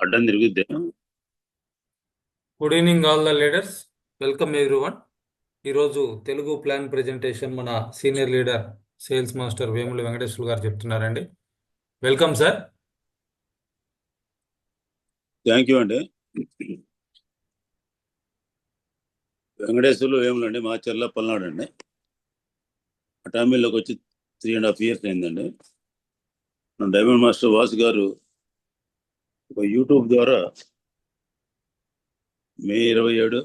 అడ్డం తిరుగుద్ది. Good evening all the leaders. Welcome everyone. ఈరోజు తెలుగు ప్లాన్ ప్రెజెంటేషన్ మన senior leader sales master Vemula Venkateswara గారు చెప్తున్నారండి. Welcome sir. థ్యాంక్ యూ అండి. వెంకటేశ్వర్లు వేములు అండి, మా చెల్ల పల్నాడు అండి. అటామీలోకి వచ్చి 3.5 years అయిందండి. డైమండ్ మాస్టర్ వాసు గారు ఒక యూట్యూబ్ ద్వారా మే 27,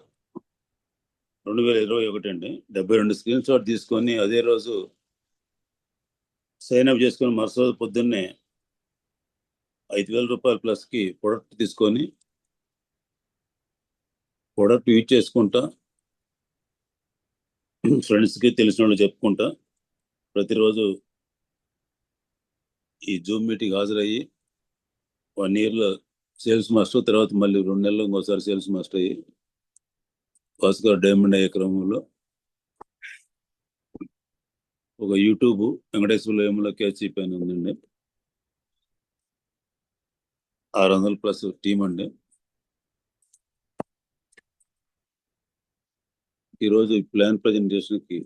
2021 అండి 72 స్క్రీన్ షాట్ తీసుకొని అదే రోజు సైన్ అప్ చేసుకొని మరుసటి పొద్దున్నే 5,000 రూపాయలు ప్లస్కి ప్రొడక్ట్ తీసుకొని ప్రొడక్ట్ యూజ్ చేసుకుంటా ఫ్రెండ్స్కి తెలిసిన వాళ్ళు చెప్పుకుంటా ప్రతిరోజు ఈ జూమ్ మీటింగ్ హాజరయ్యి 1 yearలో సేల్స్ మాస్టర్, తర్వాత మళ్ళీ 2 నెలలు ఇంకోసారి సేల్స్ మాస్టర్ అయ్యి వాసు గారు డైమండ్ అయ్యే క్రమంలో ఒక యూట్యూబ్ వెంకటేశ్వర్లు వేముల కేసీ పైన ఉందండి. 600+ టీం అండి. ఈరోజు ఈ ప్లాన్ ప్రజెంటేషన్కి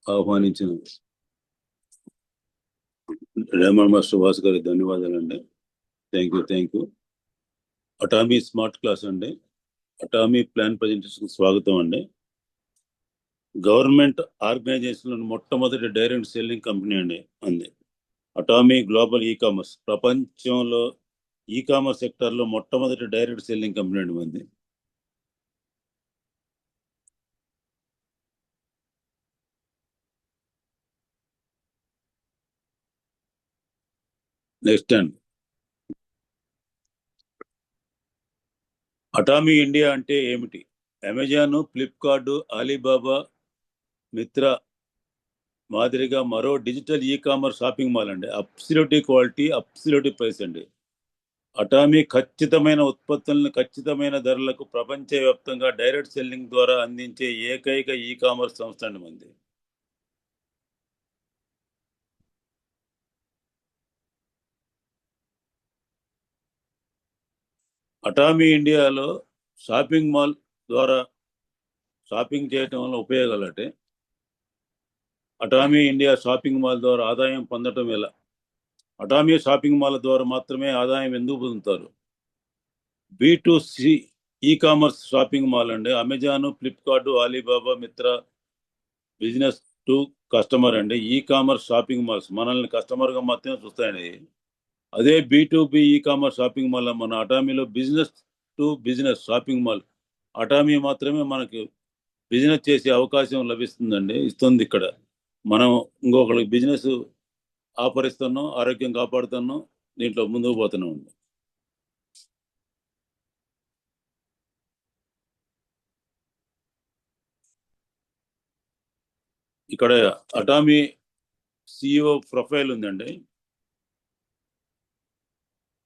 ఆహ్వానించిన డైమండ్ మాస్టర్ వాసు గారికి ధన్యవాదాలండి. Thank you. Atomy smart class అండి. అటామీ ప్లాన్ ప్రజెంటేషన్ స్వాగతం అండి. గవర్నమెంట్ ఆర్గనైజేషన్ మొట్టమొదటి డైరెక్ట్ సెల్లింగ్ కంపెనీ అండి అటామీ గ్లోబల్ ఈ-కామర్స్. ప్రపంచంలో ఈ-కామర్స్ సెక్టర్లో మొట్టమొదటి డైరెక్ట్ సెల్లింగ్ కంపెనీ అండి మంది. నెక్స్ట్ అండి, అటామీ ఇండియా అంటే ఏమిటి? అమెజాన్, ఫ్లిప్కార్ట్, అలీబాబా, మిత్రా మాదిరిగా మరో డిజిటల్ ఈ-కామర్స్ షాపింగ్ మాల్ అండి. అబ్సల్యూట్ క్వాలిటీ, అబ్సల్యూట్ ప్రైస్ అండి. అటామీ ఖచ్చితమైన ఉత్పత్తులను ఖచ్చితమైన ధరలకు ప్రపంచవ్యాప్తంగా డైరెక్ట్ సెల్లింగ్ ద్వారా అందించే ఏకైక ఈ-కామర్స్ సంస్థ అండి మంది. అటామీ ఇండియాలో షాపింగ్ మాల్ ద్వారా షాపింగ్ చేయటం వల్ల ఉపయోగాలు అంటే, అటామీ ఇండియా షాపింగ్ మాల్ ద్వారా ఆదాయం పొందటం ఎలా? అటామీ షాపింగ్ మాల్ ద్వారా మాత్రమే ఆదాయం ఎందుకు పొందుతారు? B2C ఈ-కామర్స్ షాపింగ్ మాల్ అండి. Amazon, Flipkart, Alibaba, Mitra business to customer అండి. ఈ-కామర్స్ షాపింగ్ మాల్స్ మనల్ని కస్టమర్గా మాత్రమే చూస్తాయండి. అదే B2B ఈ-కామర్స్ షాపింగ్ మాల్ మన అటామీలో business to business shopping mall. Atomy మాత్రమే మనకి బిజినెస్ చేసే అవకాశం ఇస్తుంది. ఇక్కడ మనం ఇంకొకరికి బిజినెస్ ఆఫర్ ఇస్తున్నాం, ఆరోగ్యం కాపాడుతున్నాం, దీంట్లో ముందుకు పోతున్నాం అండి. ఇక్కడ అటామీ CEO ప్రొఫైల్ ఉందండి.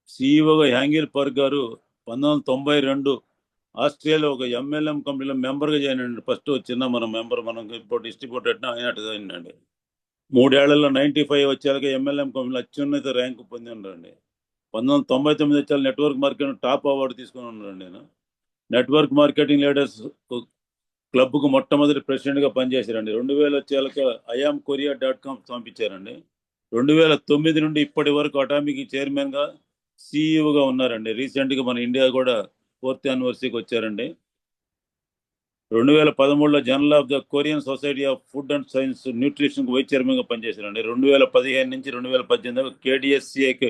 CEOగా యాంగిల్ పర్క్ గారు 1992 ఆస్ట్రేలియా ఒక MLM కంపెనీలో మెంబర్గా జాయిన్ అయ్యండి. ఫస్ట్ చిన్న మనం ఇప్పుడు డిస్ట్రిబ్యూటర్ అయినట్టు 3 ఏళ్లలో 95 వచ్చేలాగా MLM కంపెనీలో అత్యున్నత ర్యాంకు పొంది ఉన్నారండి. 1999 వచ్చే నెట్వర్క్ మార్కెటింగ్ టాప్ అవార్డు తీసుకుని ఉన్నారండి. నేను నెట్వర్క్ మార్కెటింగ్ లీడర్స్ క్లబ్కు మొట్టమొదటి ప్రెసిడెంట్గా పనిచేశారండి. 2000 వచ్చేలాగా IamKorea.com పంపించారండి. 2009 నుండి ఇప్పటి వరకు అటామిక్ చైర్మన్గా CEOగా ఉన్నారండి. రీసెంట్గా మన ఇండియా కూడా 4th యానివర్సరీకి వచ్చారండి. 2013లో journal of the Korean society of food and science న్యూట్రిషన్కి వైస్ చైర్మన్గా పనిచేశారండి. 2015 నుంచి 2018 KDSCAకి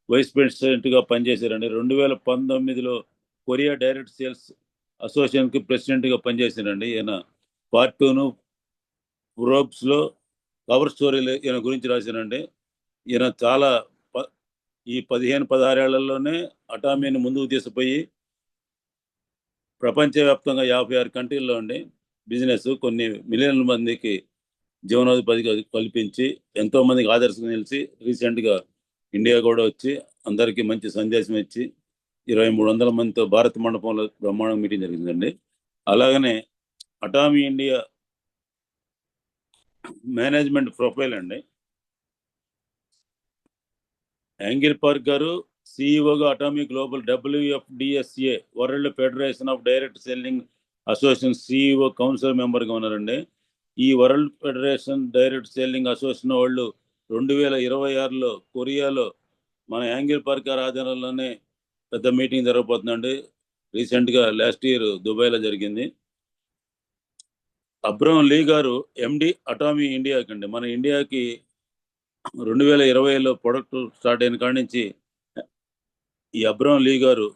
వైస్ ప్రెసిడెంట్గా పనిచేశారండి. 2019లో కొరియా డైరెక్ట్ సేల్స్ అసోసియేషన్కి ప్రెసిడెంట్గా పనిచేశారండి. ఈయన పార్ట్ 2 ఫోర్బ్స్లో కవర్ స్టోరీలు ఈయన గురించి రాశారండి. ఈయన చాలా ఈ 15-16 ఏళ్లలోనే అటామీని ముందుకు తీసుకుపోయి ప్రపంచవ్యాప్తంగా 56 కంట్రీల్లో బిజినెస్ కొన్ని మిలియన్ల మందికి జీవనోపాధి కల్పించి ఎంతో మందికి ఆదర్శంగా నిలిచి రీసెంట్గా ఇండియా కూడా వచ్చి అందరికీ మంచి సందేశం ఇచ్చి 2300 మందితో భారత మండపంలో బ్రహ్మాండ మీటింగ్ జరిగిందండి. అలాగనే అటామీ ఇండియా మేనేజ్మెంట్ ప్రొఫైల్ అండి. యాంగిల్ పార్క్ గారు సిఇఓగా atomic global WFDSA world federation of direct selling association CEO council మెంబర్గా ఉన్నారండి. ఈ world federation direct selling association వాళ్ళు 2026లో కొరియాలో మన యాంగిల్ పార్క్ ఆధ్వర్యంలోనే పెద్ద మీటింగ్ జరగబోతుందండి. రీసెంట్గా లాస్ట్ ఇయర్ దుబాయ్లో జరిగింది. అబ్రహం లీ గారు MD అటామీ ఇండియాకి అండి, మన ఇండియాకి 2020లో ప్రొడక్ట్ స్టార్ట్ అయిన కాడి నుంచి ఈ అబ్రహం లీ గారు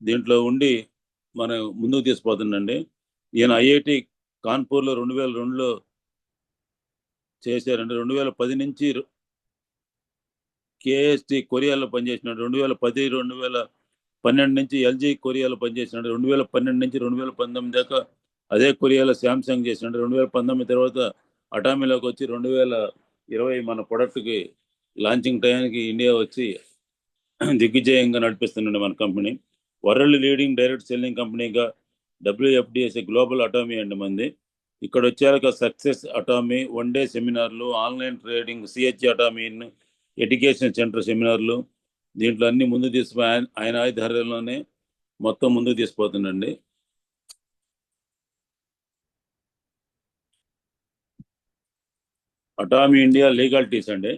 దీంట్లో ఉండి మన ముందుకు తీసుకుపోతుండండి. ఈయన IIT కాన్పూర్లో 2002లో చేశారండి. 2010 నుంచి KST కొరియాలో పనిచేసినాడు. 2010 2012 నుంచి LG కొరియాలో పనిచేసినాడు. 2012 నుంచి 2019 దాకా అదే కొరియాలో శాంసంగ్ చేసినాడు. 2019 తర్వాత అటామీలోకి వచ్చి 2020 మన ప్రొడక్ట్కి లాంచింగ్ టైంకి ఇండియా వచ్చి దిగ్విజయంగా నడిపిస్తున్నాడు మన company. World leading direct selling కంపెనీగా WFDSA గ్లోబల్ అటామీ అండి మంది. ఇక్కడ వచ్చాక సక్సెస్ అటామీ, 1 డే సెమినార్లు, online trading, CH Atomy education centre సెమినార్లు, దీంట్లో అన్ని ముందు ఆయన ఆధ్వర్యంలోనే మొత్తం ముందుకు తీసుకుపోతుందండి. అటామీ ఇండియా లీగాలిటీస్ అండి.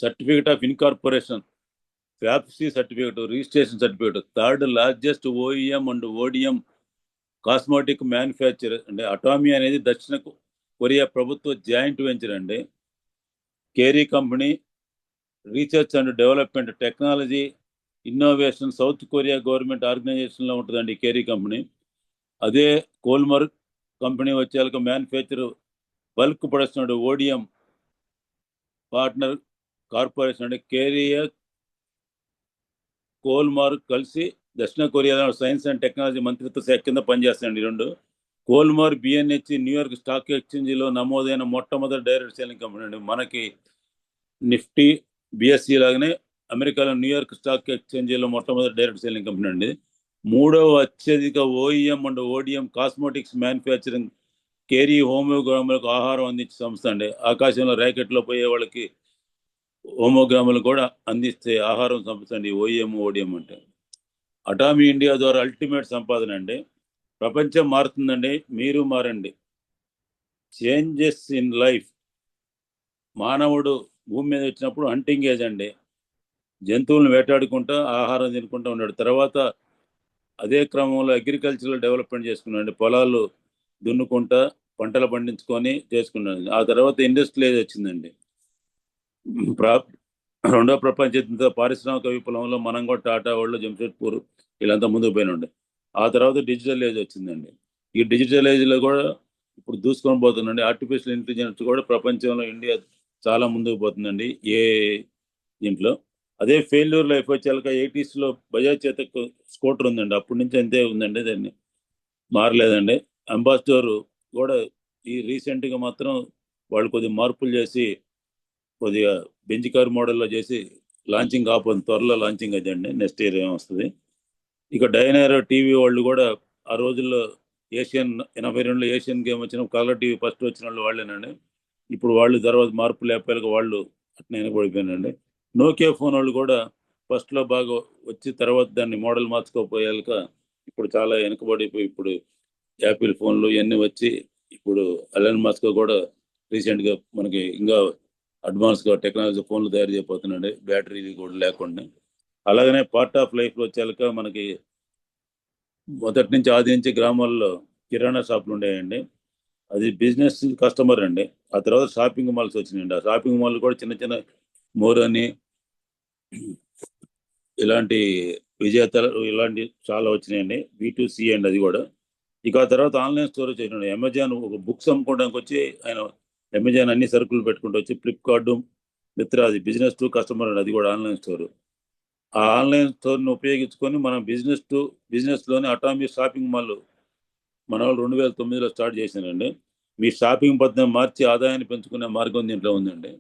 Certificate of incorporation, FAPC certificate, registration certificate, third largest OEM and ODM cosmetic manufacture అంటే అటామీ అనేది దక్షిణ కొరియా ప్రభుత్వ జాయింట్ వెంచర్ అండి. కేరీ company research and development, technology, innovation south Korea government ఆర్గనైజేషన్లో ఉంటుందండి కేరీ కంపెనీ. అదే కోల్మర్క్ కంపెనీ వచ్చేళ్ళకి manufacture bulk production ODM partner corporation అంటే కేరియా కోల్మార్క్ కలిసి దక్షిణ కొరియాలో సైన్స్ అండ్ టెక్నాలజీ మంత్రిత్వ శాఖ కింద పనిచేస్తాయండి. రెండు కోల్మార్క్ BNH న్యూయార్క్ స్టాక్ ఎక్స్చేంజ్లో నమోదైన మొట్టమొదటి డైరెక్ట్ సెల్లింగ్ కంపెనీ అండి. మనకి నిఫ్టీ BSE లాగానే అమెరికాలో న్యూయార్క్ స్టాక్ ఎక్స్చేంజ్లో మొట్టమొదటి డైరెక్ట్ సెల్లింగ్ కంపెనీ అండి. మూడవ అత్యధిక OEM and ODM cosmetics manufacturing కేరీ హోమోగ్రాములకు ఆహారం అందించే సంస్థ అండి. ఆకాశంలో ర్యాకెట్లో పోయే వాళ్ళకి హోమోగ్రాములు కూడా అందిస్తే ఆహారం సంస్థ అండి OEM ODM అంటే. అటామీ ఇండియా ద్వారా అల్టిమేట్ సంపాదన అండి. ప్రపంచం మారుతుందండి, మీరు మారండి. Changes in life. మానవుడు భూమి మీద వచ్చినప్పుడు హంటింగ్ ఏజ్ అండి, జంతువులను వేటాడుకుంటా ఆహారం తినుకుంటూ ఉన్నాడు. తర్వాత అదే క్రమంలో అగ్రికల్చరల్ డెవలప్మెంట్ చేసుకున్నాడు, పొలాలు దున్నుకుంటా పంటలు పండించుకొని చేసుకున్నాడు. ఆ తర్వాత ఇండస్ట్రియల్ ఏజ్ వచ్చిందండి. రెండో ప్రపంచ యుద్ధంతో పారిశ్రామిక విప్లవంలో మనం కూడా టాటా వాళ్ళు, జంషెడ్పూర్ వీళ్ళంతా ముందుకు పోయినండి. ఆ తర్వాత డిజిటల్ ఏజ్ వచ్చిందండి. ఈ డిజిటల్ ఏజ్లో కూడా ఇప్పుడు దూసుకొని పోతుందండి. ఆర్టిఫిషియల్ ఇంటెలిజెన్స్ కూడా ప్రపంచంలో ఇండియా చాలా ముందుకు పోతుందండి ఏ దీంట్లో. అదే ఫెయిల్యూర్ లైఫ్ వచ్చాక 80sలో బజాజ్ చేతక్ స్కూటర్ ఉందండి, అప్పటి నుంచి అంతే ఉందండి, దాన్ని మారలేదండి. అంబాసిడర్ కూడా ఈ రీసెంట్గా మాత్రం వాళ్ళు కొద్దిగా మార్పులు చేసి కొద్దిగా బెంచ్ కార్ మోడల్లో చేసి లాంచింగ్ కాకపోతుంది, త్వరలో లాంచింగ్ అదండి, నెక్స్ట్ ఇయర్ ఏమొస్తుంది. ఇక డైనైరో టీవీ వాళ్ళు కూడా ఆ రోజుల్లో 82లో ఏషియన్ గేమ్ వచ్చిన కలర్ టీవీ ఫస్ట్ వచ్చిన వాళ్ళు వాళ్ళేనండి. ఇప్పుడు వాళ్ళు తర్వాత మార్పు లేకపోయాక వాళ్ళు అట్నే వెనకబడిపోయినండి. నోకియా ఫోన్ వాళ్ళు కూడా ఫస్ట్లో బాగా వచ్చి తర్వాత దాన్ని మోడల్ మార్చుకోపోయాక ఇప్పుడు చాలా వెనకబడిపోయి ఇప్పుడు యాపిల్ ఫోన్లు ఇవన్నీ వచ్చి ఇప్పుడు ఎలన్ మస్క్ కూడా రీసెంట్గా మనకి ఇంకా అడ్వాన్స్గా టెక్నాలజీ ఫోన్లు తయారు చేయబోతున్నాడు, బ్యాటరీ కూడా లేకుండా. అలాగనే పార్ట్ ఆఫ్ లైఫ్లో వచ్చాక మనకి మొదటి నుంచి ఆది నుంచి గ్రామాల్లో కిరాణా షాపులు ఉండేయండి, అది బిజినెస్ కస్టమర్ అండి. ఆ తర్వాత షాపింగ్ మాల్స్ వచ్చినాయండి. ఆ షాపింగ్ మాల్ కూడా చిన్న చిన్న మోర్ అని ఇలాంటి విజేతలు ఇలాంటి చాలా వచ్చినాయండి, B2C అండి అది కూడా. ఇక ఆ తర్వాత ఆన్లైన్ స్టోర్ వచ్చేయండి. అమెజాన్ ఒక బుక్స్ అమ్ముకోవడానికి వచ్చి ఆయన అమెజాన్ అన్ని సరుకులు పెట్టుకుంటూ వచ్చి ఫ్లిప్కార్ట్ మిత్ర, అది బిజినెస్ టు కస్టమర్ అండి, అది కూడా ఆన్లైన్ స్టోర్. ఆ ఆన్లైన్ స్టోర్ని ఉపయోగించుకొని మనం బిజినెస్లోని అటామీ షాపింగ్ మాల్ మన వాళ్ళు 2009లో స్టార్ట్ చేశారండి. మీ షాపింగ్ పద్ధతిని మార్చి ఆదాయాన్ని పెంచుకునే మార్గం దీంట్లో ఉందండి.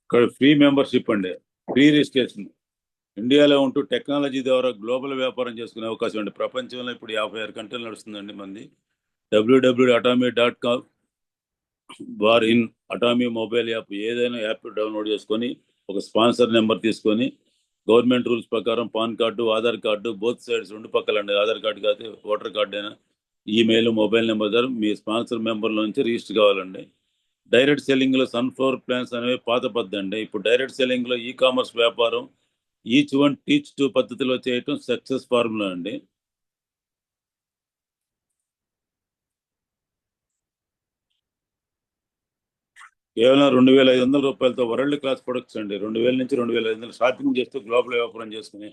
ఇక్కడ ఫ్రీ మెంబర్షిప్ అండి, ఫ్రీ రిజిస్ట్రేషన్. ఇండియాలో ఉంటూ టెక్నాలజీ ద్వారా గ్లోబల్ వ్యాపారం చేసుకునే అవకాశం ఉంది. ప్రపంచంలో ఇప్పుడు 56 కంట్రీలు నడుస్తుందండి మంది. www.atomy.com in Atomy mobile app, ఏదైనా యాప్ డౌన్లోడ్ చేసుకొని ఒక స్పాన్సర్ నెంబర్ తీసుకొని గవర్నమెంట్ రూల్స్ ప్రకారం pan card, Aadhaar card both sides రెండు పక్కలండి, ఆధార్ కార్డు కాదు ఓటర్ కార్డు అయినా, ఈమెయిల్ మొబైల్ నెంబర్ ద్వారా మీ స్పాన్సర్ మెంబర్లో నుంచి రిజిస్టర్ కావాలండి. డైరెక్ట్ సెల్లింగ్లో సన్ఫ్లవర్ ప్లాన్స్ అనేవి పాత పద్ధతి అండి. ఇప్పుడు డైరెక్ట్ సెల్లింగ్లో ఈ కామర్స్ వ్యాపారం ఈచ్ వన్ టీచ్ టూ పద్ధతిలో చేయటం సక్సెస్ ఫార్ములా అండి. కేవలం 2,500 రూపాయలతో వరల్డ్ క్లాస్ ప్రొడక్ట్స్ అండి. 2,000 నుంచి 2,500 షాపింగ్ చేస్తూ గ్లోబల్ వ్యాపారం చేసుకునే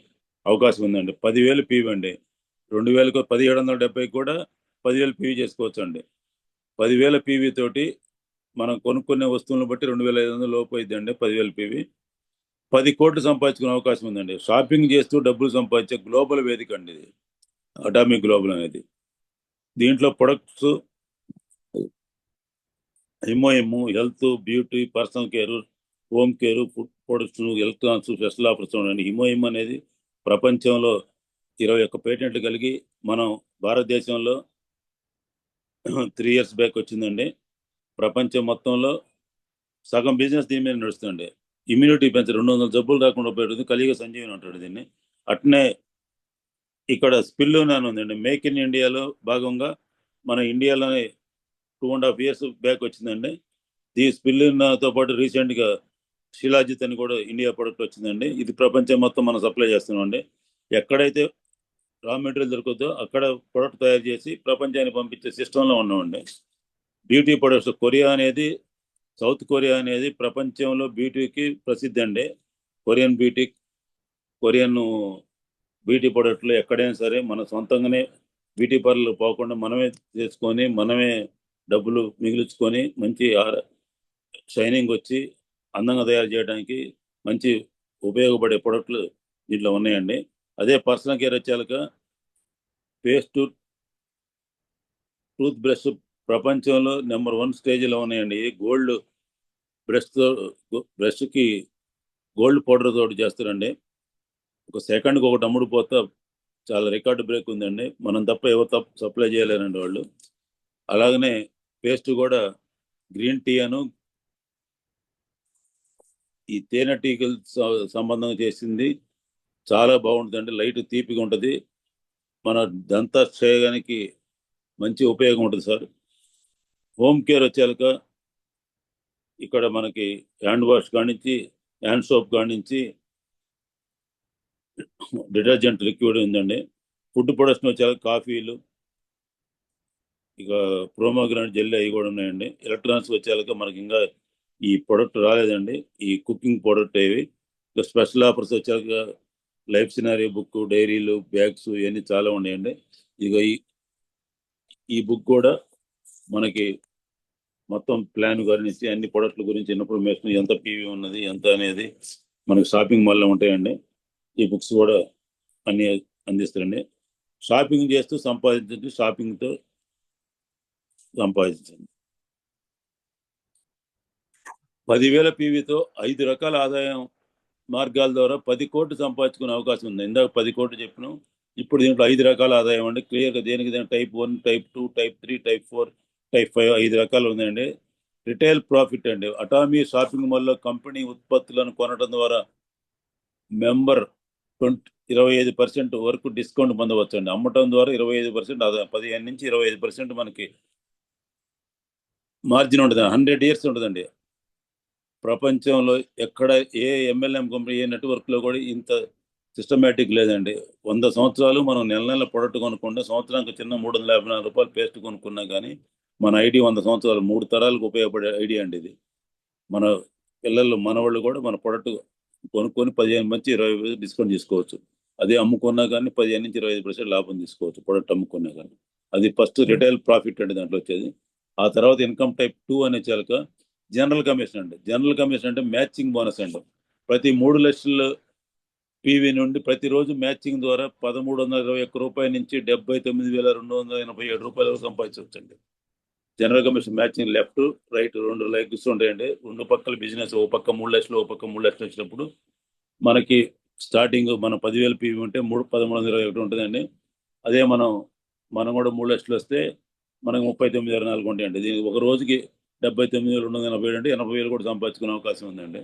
అవకాశం ఉందండి. 10,000 పీవీ అండి. 2,000కు 1,770 కూడా 10,000 పీవీ చేసుకోవచ్చు అండి. 10,000 పీవీ తోటి మనం కొనుక్కునే వస్తువులను బట్టి 2,500 లోపు అయిందండి. 10,000 పీవీ 10 కోట్లు సంపాదించుకునే అవకాశం ఉందండి. షాపింగ్ చేస్తూ డబ్బులు సంపాదించే గ్లోబల్ వేదిక అండి ఇది అటామిక్ గ్లోబల్ అనేది. దీంట్లో products MOM, health, beauty, personal care, home care, food products, electronics, special offers ఉండండి. హిమోయిమ్ అనేది ప్రపంచంలో 21 పేటెంట్లు కలిగి మనం భారతదేశంలో 3 years బ్యాక్ వచ్చిందండి. ప్రపంచం మొత్తంలో సగం బిజినెస్ దీని మీద నడుస్తుంది. ఇమ్యూనిటీ పెంచ 200 జబ్బులు రాకుండా ఉపయోగపడుతుంది. కలియుగ సంజీవని అంటాడు దీన్ని. అట్నే ఇక్కడ స్పిల్ అని ఉందండి. మేక్ ఇన్ ఇండియాలో భాగంగా మన ఇండియాలోనే 2.5 years బ్యాక్ వచ్చిందండి. ఈ స్పిల్లిన్తో పాటు రీసెంట్గా శిలాజిత్ అని కూడా ఇండియా ప్రొడక్ట్ వచ్చిందండి. ఇది ప్రపంచం మొత్తం మనం సప్లై చేస్తున్నామండి. ఎక్కడైతే రా మెటీరియల్ దొరుకుతుందో అక్కడ ప్రొడక్ట్ తయారు చేసి ప్రపంచానికి పంపించే సిస్టంలో ఉన్నామండి. బ్యూటీ ప్రొడక్ట్స్ కొరియా అనేది, సౌత్ కొరియా అనేది ప్రపంచంలో బ్యూటీకి ప్రసిద్ధి అండి. కొరియన్ బ్యూటీ ప్రొడక్ట్లు ఎక్కడైనా సరే మన సొంతంగానే బ్యూటీ పార్లర్ పోకుండా మనమే చేసుకొని మనమే డబ్బులు మిగిల్చుకొని మంచి షైనింగ్ వచ్చి అందంగా తయారు చేయడానికి మంచి ఉపయోగపడే ప్రొడక్ట్లు దీంట్లో ఉన్నాయండి. అదే పర్సనల్ కేర్ వచ్చాక పేస్ట్, టూత్ బ్రష్ ప్రపంచంలో నెంబర్ 1 స్టేజ్లో ఉన్నాయండి. గోల్డ్ బ్రష్కి గోల్డ్ పౌడర్ తోటి చేస్తారండి. ఒక సెకండ్కి ఒకటి అమ్ముడుపోతా చాలా రికార్డు బ్రేక్ ఉందండి. మనం తప్ప ఎవరు సప్లై చేయలేరండి వాళ్ళు. అలాగనే పేస్ట్ కూడా గ్రీన్ టీ అను ఈ తేనెటీగలు సంబంధం చేసింది చాలా బాగుంటుందండి. లైట్ తీపిగా ఉంటుంది. మన దంత క్షయానికి మంచి ఉపయోగం ఉంటుంది సార్. హోమ్ కేర్ వచ్చాక ఇక్కడ మనకి హ్యాండ్ వాష్ కానించి, హ్యాండ్ సోప్ కానించి, డిటర్జెంట్ లిక్విడ్ ఉందండి. ఫుడ్ ప్రొడక్షన్ వచ్చాక కాఫీలు, ఇక ప్రోమోగ్రానైట్ జెల్ అవి కూడా ఉన్నాయండి. ఎలక్ట్రానిక్స్ వచ్చాక మనకి ఇంకా ఈ ప్రొడక్ట్ రాలేదండి. ఈ కుకింగ్ ప్రొడక్ట్ ఇవి. ఇక స్పెషల్ ఆఫర్స్ వచ్చాక లైఫ్ సినారీ బుక్, డైరీలు, బ్యాగ్స్ ఇవన్నీ చాలా ఉన్నాయండి. ఇక ఈ బుక్ కూడా మనకి మొత్తం ప్లాన్ గురించి అన్ని ప్రొడక్ట్ల గురించి ఇన్ఫర్మేషన్, ఎంత పీవీ ఉన్నది ఎంత అనేది మనకి షాపింగ్ మాల్లో ఉంటాయండి. ఈ బుక్స్ కూడా అన్ని అందిస్తారండి. షాపింగ్ చేస్తూ సంపాదించండి, షాపింగ్తో సంపాదించండి. 10,000 పీవీతో 5 రకాల ఆదాయం మార్గాల ద్వారా 10 కోట్లు సంపాదించుకునే అవకాశం ఉంది. ఇందాక 10 కోట్లు చెప్పినాం. ఇప్పుడు దీంట్లో 5 రకాల ఆదాయం అండి. క్లియర్గా దేనికి type 1, type 2, type 3, type 4, type 5 5 రకాలు ఉన్నాయండి. రిటైల్ ప్రాఫిట్ అండి. అటామీ షాపింగ్ మాల్లో కంపెనీ ఉత్పత్తులను కొనడం ద్వారా మెంబర్ 25% వరకు డిస్కౌంట్ పొందవచ్చు అండి. అమ్మటం ద్వారా 25% ఆదాయం, 15 నుంచి 25% మనకి మార్జిన్ ఉంటుంది. 100 years ఉంటుందండి. ప్రపంచంలో ఎక్కడ ఏ ఎంఎల్ఎం కంపెనీ, ఏ నెట్వర్క్లో కూడా ఇంత సిస్టమేటిక్ లేదండి. 100 సంవత్సరాలు మనం నెల ప్రొడక్ట్ కొనుక్కుంటే సంవత్సరానికి చిన్న 354 రూపాయలు పేస్ట్ కొనుక్కున్నా కానీ మన ఐడి 100 సంవత్సరాలు 3 తరాలకు ఉపయోగపడే ఐడియా అండి ఇది. మన పిల్లలు మనవాళ్ళు కూడా మన ప్రొడక్ట్ కొనుక్కొని 15 నుంచి 20% డిస్కౌంట్ తీసుకోవచ్చు. అదే అమ్ముకున్నా కానీ 15 నుంచి 25% లాభం తీసుకోవచ్చు ప్రొడక్ట్ అమ్ముకున్నా కానీ. అది ఫస్ట్ రిటైల్ ప్రాఫిట్ అండి దాంట్లో వచ్చేది. ఆ తర్వాత ఇన్కమ్ టైప్ 2 అనే చాలక జనరల్ కమిషన్ అండి. జనరల్ కమిషన్ అంటే మ్యాచింగ్ బోనస్ అండి. ప్రతి 3 లక్షల పీవీ నుండి ప్రతిరోజు మ్యాచింగ్ ద్వారా 1,321 రూపాయల నుంచి 79,287 రూపాయల వరకు సంపాదించవచ్చండి. General commission matching left right 2 likes ఉంటాయండి. 2 పక్కల బిజినెస్, ఓ పక్క 3 లక్షలు, ఓ పక్క 3 లక్షలు వచ్చినప్పుడు మనకి స్టార్టింగ్ మనం 10,000 పీవీ ఉంటే 1321 ఉంటుందండి. అదే మనం కూడా 3 లక్షలు వస్తే మనకు 39,24 ఉంటాయండి. దీనికి ఒక రోజుకి 79,287 అంటే 80,000 కూడా సంపాదించుకునే అవకాశం ఉందండి.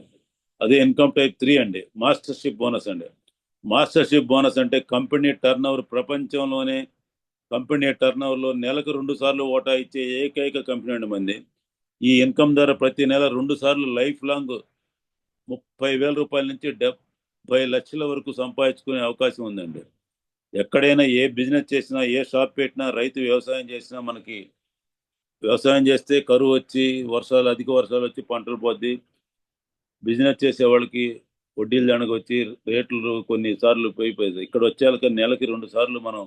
అదే ఇన్కమ్ టైప్ 3 అండి, మాస్టర్షిప్ బోనస్ అండి. మాస్టర్షిప్ బోనస్ అంటే కంపెనీ టర్న్ ఓవర్, ప్రపంచంలోనే కంపెనీ టర్న్ ఓవర్లో నెలకు 2 సార్లు ఓటా ఇచ్చే ఏకైక కంపెనీ అండి మంది. ఈ ఇన్కమ్ ద్వారా ప్రతి నెల 2 సార్లు లైఫ్ లాంగ్ 30,000 రూపాయల నుంచి 70 లక్షల వరకు సంపాదించుకునే అవకాశం ఉందండి. ఎక్కడైనా ఏ బిజినెస్ చేసినా, ఏ షాప్ పెట్టినా, రైతు వ్యవసాయం చేసినా, మనకి వ్యవసాయం చేస్తే కరువు వచ్చి అధిక వర్షాలు వచ్చి పంటలు పోద్ది. బిజినెస్ చేసే వాళ్ళకి వడ్డీలు దండగ వచ్చి రేట్లు కొన్నిసార్లు పోయిపోయింది. ఇక్కడ వచ్చేళ్ళకి నెలకి 2 సార్లు మనం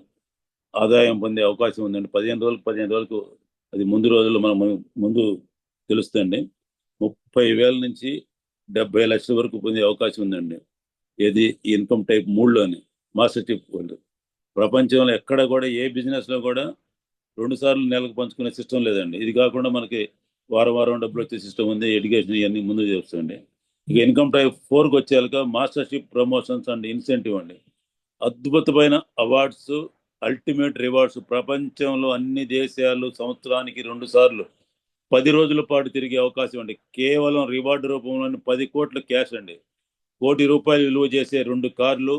ఆదాయం పొందే అవకాశం ఉందండి. 15 రోజులకు అది ముందు రోజుల్లో మనం ముందు తెలుస్తుంది. 30,000 నుంచి 70 లక్షల వరకు పొందే అవకాశం ఉందండి. ఏది ఇన్కమ్ టైప్ 3లోని మాస్టర్షిప్ గోల్డ్. ప్రపంచంలో ఎక్కడ కూడా ఏ బిజినెస్ లో కూడా 2 సార్లు నెలకు పంచుకునే సిస్టమ్ లేదండి. ఇది కాకుండా మనకి వారం డబ్బులు వచ్చే సిస్టమ్ ఉంది. ఎడ్యుకేషన్ ఇవన్నీ ముందు చేస్తుంది. ఇక ఇన్కమ్ టైప్ 4కి వచ్చేయాక మాస్టర్షిప్ ప్రమోషన్స్ అండ్ ఇన్సెంటివ్ అండి. అద్భుతమైన అవార్డ్స్, అల్టిమేట్ రివార్డ్స్. ప్రపంచంలో అన్ని దేశాలు సంవత్సరానికి 2 సార్లు 10 రోజుల పాటు తిరిగే అవకాశం అండి. కేవలం రివార్డు రూపంలోని 10 కోట్ల క్యాష్ అండి. ₹1,00,00,000 విలువ చేసే 2 కార్లు,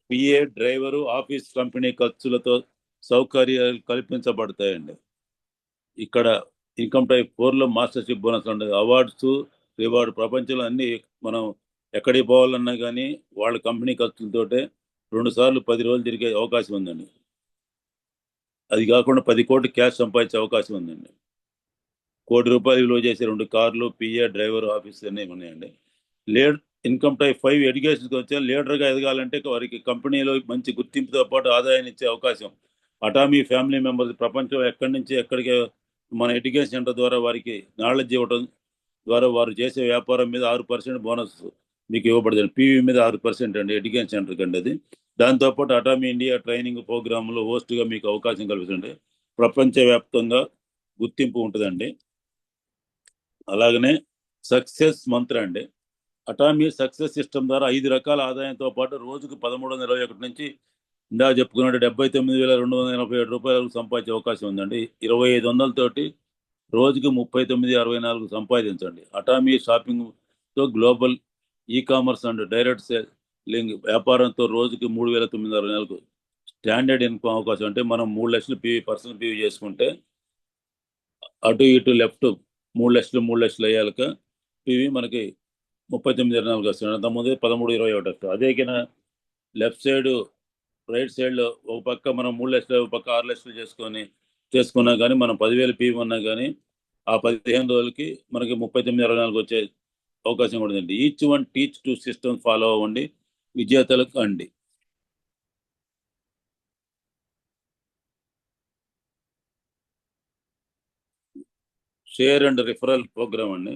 పిఏ, డ్రైవరు, ఆఫీస్ కంపెనీ ఖర్చులతో సౌకర్యాలు కల్పించబడతాయండి. ఇక్కడ ఇన్కమ్ టైప్ 4లో మాస్టర్షిప్ బోనస్ ఉండదు. అవార్డ్స్, రివార్డు ప్రపంచంలో అన్ని మనం ఎక్కడికి పోవాలన్నా కానీ వాళ్ళ కంపెనీ ఖర్చులతోటే 2 సార్లు 10 రోజులు తిరిగే అవకాశం ఉందండి. అది కాకుండా 10 కోట్లు క్యాష్ సంపాదించే అవకాశం ఉందండి. ₹1,00,00,000 విలువ చేసే 2 కార్లు, పిఏ, డ్రైవర్, ఆఫీస్ అన్నీ ఉన్నాయండి. ఇన్కమ్ టైప్ 5 ఎడ్యుకేషన్కి వచ్చే లీడర్గా ఎదగాలంటే వారికి కంపెనీలో మంచి గుర్తింపుతో పాటు ఆదాయాన్ని ఇచ్చే అవకాశం. అటామీ ఫ్యామిలీ మెంబర్స్ ప్రపంచం ఎక్కడి నుంచి ఎక్కడికి మన ఎడ్యుకేషన్ సెంటర్ ద్వారా వారికి నాలెడ్జ్ ఇవ్వడం ద్వారా వారు చేసే వ్యాపారం మీద 6% బోనస్ మీకు ఇవ్వబడుతుంది. పీవీ మీద 6% అండి ఎడ్యుకేషన్ సెంటర్ కండి అది. దాంతోపాటు అటామీ ఇండియా ట్రైనింగ్ ప్రోగ్రాంలో హోస్ట్గా మీకు అవకాశం కలుగుతుంది. ప్రపంచవ్యాప్తంగా గుర్తింపు ఉంటుందండి. అలాగనే సక్సెస్ మంత్ర అండి. అటామీ సక్సెస్ సిస్టమ్ ద్వారా 5 రకాల ఆదాయంతో పాటు రోజుకు 1321 నుంచి ఇందా చెప్పుకున్నట్టు 79,287 రూపాయలు సంపాదించే అవకాశం ఉందండి. 2,500 తోటి రోజుకి 39,64 సంపాదించండి. అటామీ షాపింగ్తో global commerce and direct selling వ్యాపారంతో రోజుకి 3,964 స్టాండర్డ్ ఇన్కమ్ అవకాశం. అంటే మనం 3 లక్షలు పీవీ, పర్సనల్ పీవీ చేసుకుంటే అటు ఇటు లెఫ్ట్ 3 లక్షలు అయ్యాక పీవీ మనకి 39,24 వస్తుంది. అంతకుముందు 13,21 వస్తుంది. అదే కింద లెఫ్ట్ సైడ్, రైట్ సైడ్లో ఒక పక్క మనం 3 లక్షలు, ఒక పక్క 6 లక్షలు చేసుకున్నా కానీ మనం 10,000 పీవీ ఉన్నా కానీ ఆ 15 రోజులకి మనకి 39,24 వచ్చే అవకాశం కూడా ఉందండి. Each one teach to system follow అవ్వండి, విజేతలకు అండి. షేర్ అండ్ రిఫరల్ ప్రోగ్రామ్ అండి.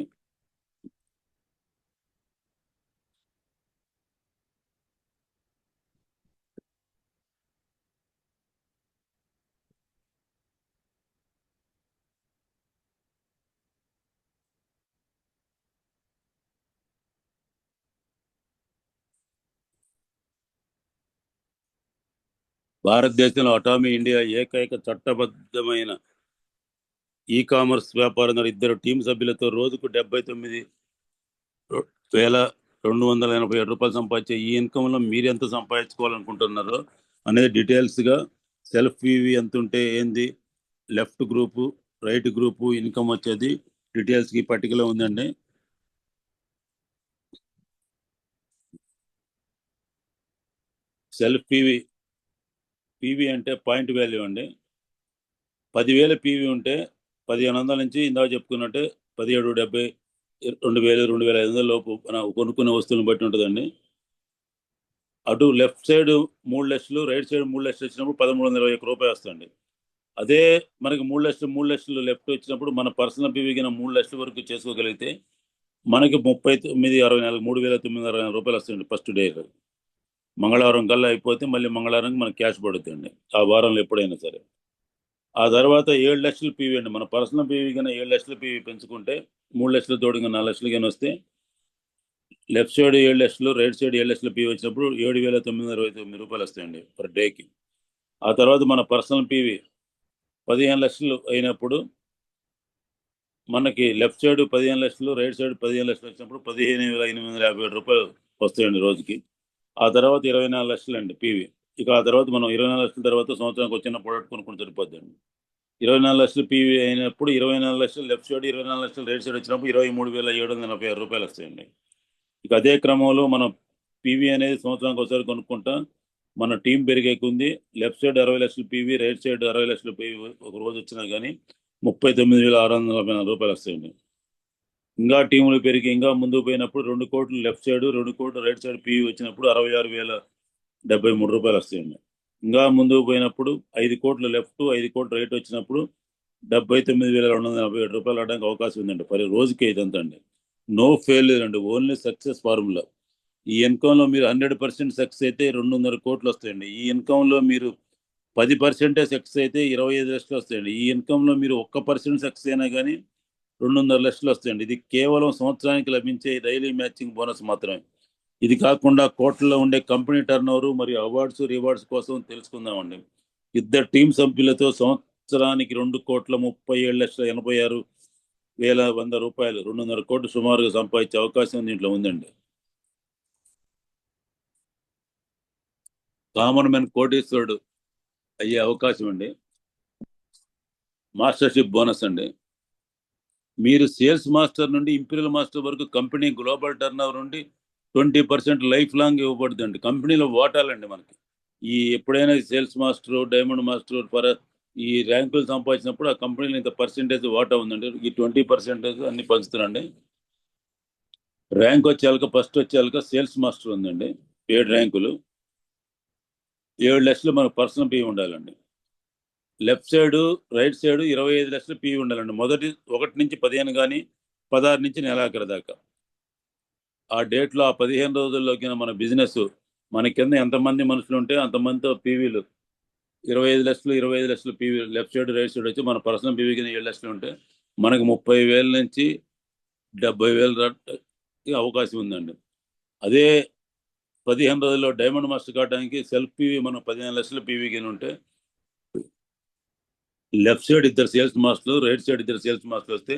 భారతదేశంలో అటామీ ఇండియా ఏకైక చట్టబద్ధమైన కామర్స్ వ్యాపారం ద్వారా 2 టీం సభ్యులతో రోజుకు 79,287 రూపాయలు సంపాదించే ఈ ఇన్కంలో మీరు ఎంత సంపాదించుకోవాలనుకుంటున్నారో అనేది డీటెయిల్స్గా సెల్ఫ్ పీవీ ఎంత ఉంటే ఏంది, left group, right group income వచ్చేది డీటెయిల్స్కి పట్టికలో ఉందండి. సెల్ఫ్ పీవీ అంటే పాయింట్ వాల్యూ అండి. 10,000 పీవీ ఉంటే 1,500 నుంచి ఇందాక చెప్పుకున్నట్టే 17,70, 2,000, 2,500 లోపు మనం కొనుక్కునే వస్తువులను బట్టి ఉంటుందండి. అటు లెఫ్ట్ సైడ్ 3 లక్షలు, రైట్ సైడ్ 3 లక్షలు వచ్చినప్పుడు 1,321 రూపాయలు వస్తుంది. అదే మనకి 3 లక్షలు లెఫ్ట్ వచ్చినప్పుడు మన పర్సనల్ పీవీ కింద 3 లక్షల వరకు చేసుకోగలిగితే మనకి 39,64, 3,964 రూపాయలు వస్తుంది ఫస్ట్ డే. మంగళవారం కల్లా అయిపోతే మళ్ళీ మంగళవారం మనకి క్యాష్ పడుతుంది ఆ వారంలో ఎప్పుడైనా సరే. ఆ తర్వాత 7 లక్షలు పీవీ అండి. మన పర్సనల్ పీవీ కన్నా 7 లక్షల పీవీ పెంచుకుంటే 3 లక్షల తోడుగా 4 లక్షలు కానీ వస్తే లెఫ్ట్ సైడ్ 7 లక్షలు, రైట్ సైడ్ 7 లక్షలు పీవీ వచ్చినప్పుడు 7,929 రూపాయలు వస్తాయండి పర్ డేకి. ఆ తర్వాత మన పర్సనల్ పీవీ 15 లక్షలు అయినప్పుడు మనకి లెఫ్ట్ సైడ్ 15 లక్షలు, రైట్ సైడ్ 15 లక్షలు వచ్చినప్పుడు 15,857 రూపాయలు వస్తాయండి రోజుకి. ఆ తర్వాత 24 లక్షలు అండి పీవీ. ఇక ఆ తర్వాత మనం 24 లక్షల తర్వాత సంవత్సరానికి వచ్చిన ప్రొడక్ట్ కొనుక్కొని సరిపోద్దండి. 24 లక్షలు పీవీ అయినప్పుడు 24 లక్షలు లెఫ్ట్ సైడ్, 24 లక్షలు రైట్ సైడ్ వచ్చినప్పుడు 23,746 రూపాయలు వస్తాయండి. ఇక అదే క్రమంలో మనం పీవీ అనేది సంవత్సరానికి ఒకసారి కొనుక్కుంటా మన టీం పెరిగే కొంది లెఫ్ట్ సైడ్ 60 లక్షలు పీవీ, రైట్ సైడ్ 60 లక్షలు పీవీ ఒక రోజు వచ్చినా కానీ 39,644 రూపాయలు వస్తాయండి. ఇంకా టీములు పెరిగి ఇంకా ముందుకు పోయినప్పుడు 2 కోట్లు లెఫ్ట్ సైడ్, 2 కోట్లు రైట్ సైడ్ పీవీ వచ్చినప్పుడు 66,073 రూపాయలు వస్తాయండి. ఇంకా ముందుకు పోయినప్పుడు 5 కోట్లు లెఫ్ట్, 5 కోట్లు రైట్ వచ్చినప్పుడు 79,247 రూపాయలు అవడానికి అవకాశం ఉందండి. పరి రోజుకి ఇదంతా అండి. నో ఫెయిల్యూర్ అండి, ఓన్లీ సక్సెస్ ఫార్ములా. ఈ ఇన్కంలో మీరు 100% సక్సెస్ అయితే 200 కోట్లు వస్తాయండి. ఈ ఇన్కంలో మీరు 10% సక్సెస్ అయితే 25 లక్షలు వస్తాయండి. ఈ ఇన్కంలో మీరు 1% సక్సెస్ అయినా కానీ 200 లక్షలు వస్తాయండి. ఇది కేవలం సంవత్సరానికి లభించే డైలీ మ్యాచింగ్ బోనస్ మాత్రమే. ఇది కాకుండా కోట్లలో ఉండే కంపెనీ టర్న్ ఓవర్ మరియు అవార్డ్స్ రివార్డ్స్ కోసం తెలుసుకుందామండి. ఇద్దరు టీం సభ్యులతో సంవత్సరానికి 2,37,86,100 రూపాయలు, 200 కోట్లు సుమారుగా సంపాదించే అవకాశం దీంట్లో ఉందండి. కామన్ మ్యాన్ కోటీశ్వరుడు అయ్యే అవకాశం అండి. మాస్టర్షిప్ బోనస్ అండి. మీరు సేల్స్ మాస్టర్ నుండి ఇంపీరియల్ మాస్టర్ వరకు కంపెనీ గ్లోబల్ టర్న్ ఓవర్ నుండి 20% లైఫ్ లాంగ్ ఇవ్వబడుతుంది. కంపెనీలో వాటాలండి మనకి. ఈ ఎప్పుడైనా సేల్స్ మాస్టర్, డైమండ్ మాస్టర్ ఈ ర్యాంకులు సంపాదించినప్పుడు ఆ కంపెనీలో ఇంత పర్సెంటేజ్ వాటా ఉందండి. ఈ 20% అన్ని పంచుతారండి. ర్యాంక్ వచ్చేయాక ఫస్ట్ వచ్చేయాక సేల్స్ మాస్టర్ ఉందండి. 7 ర్యాంకులు, 7 లక్షలు మనకు పర్సనల్ పీ ఉండాలండి. లెఫ్ట్ సైడ్ రైట్ సైడ్ 25 లక్షలు పీ ఉండాలండి. మొదటి 1 నుంచి 15 కానీ 16 నుంచి నెలాఖరు దాకా. ఆ డేట్లో ఆ 15 రోజుల్లోకి మన బిజినెస్ మన కింద ఎంతమంది మనుషులు ఉంటే అంతమందితో పీవీలు 25 లక్షలు PV left side right side వచ్చి మన పర్సనల్ పీవీ కింద 7 లక్షలు ఉంటే మనకు 30,000 నుంచి 70,000 అవకాశం ఉందండి. అదే 15 రోజుల్లో డైమండ్ మాస్టర్ కావడానికి సెల్ఫ్ పీవీ మనం 15 లక్షల పీవీ కింద ఉంటే లెఫ్ట్ సైడ్ ఇద్దరు సేల్స్ మాస్టర్లు, రైట్ సైడ్ ఇద్దరు సేల్స్ మాస్టర్లు వస్తే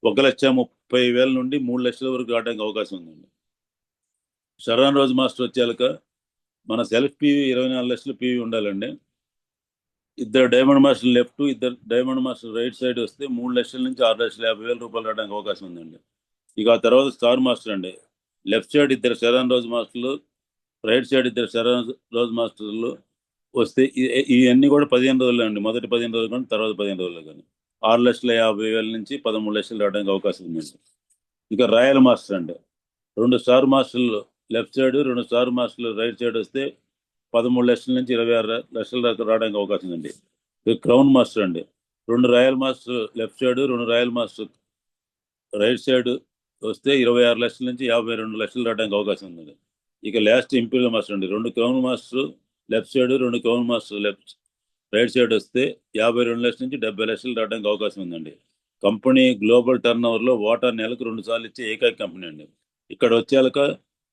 1,30,000 నుండి 3 లక్షల వరకు రావడానికి అవకాశం ఉందండి. షరాన్ రోజు మాస్టర్ వచ్చేయాక మన సెల్ఫ్ పీవీ 24 లక్షల పీవీ ఉండాలండి. ఇద్దరు డైమండ్ మాస్టర్ లెఫ్ట్, ఇద్దరు డైమండ్ మాస్టర్ రైట్ సైడ్ వస్తే 3 లక్షల నుంచి 6,50,000 రూపాయలు రావడానికి అవకాశం ఉందండి. ఇక ఆ తర్వాత స్టార్ మాస్టర్ అండి. లెఫ్ట్ సైడ్ ఇద్దరు షరాన్ రోజు మాస్టర్లు, రైట్ సైడ్ ఇద్దరు షరాన్ రోజు మాస్టర్లు వస్తే ఇవన్నీ కూడా 15 రోజులు అండి. మొదటి 15 రోజులు కానీ తర్వాత 15 రోజులు కానీ 6,50,000 నుంచి 13 లక్షలు రావడానికి అవకాశం ఉందండి. ఇక రాయల్ మాస్టర్ అండి. 2 స్టార్ మాస్టర్లు లెఫ్ట్ సైడ్, 2 స్టార్ మాస్టర్లు రైట్ సైడ్ వస్తే 13 లక్షల నుంచి 26 లక్షల దాకా రావడానికి అవకాశం ఉందండి. ఇక క్రౌన్ మాస్టర్ అండి. 2 royal master left side, 2 royal master right side వస్తే 26 లక్షల నుంచి 52 లక్షలు రావడానికి అవకాశం ఉందండి. ఇక లాస్ట్ ఇంపీరియల్ మాస్టర్ అండి. 2 crown master left side, 2 crown master left right side వస్తే 52 లక్షల నుంచి 70 లక్షలు రావడానికి అవకాశం ఉందండి. కంపెనీ గ్లోబల్ టర్న్ ఓవర్లో వాటా నెలకు 2 సార్లు ఇచ్చే ఏకైక కంపెనీ అండి. ఇక్కడ వచ్చేయాక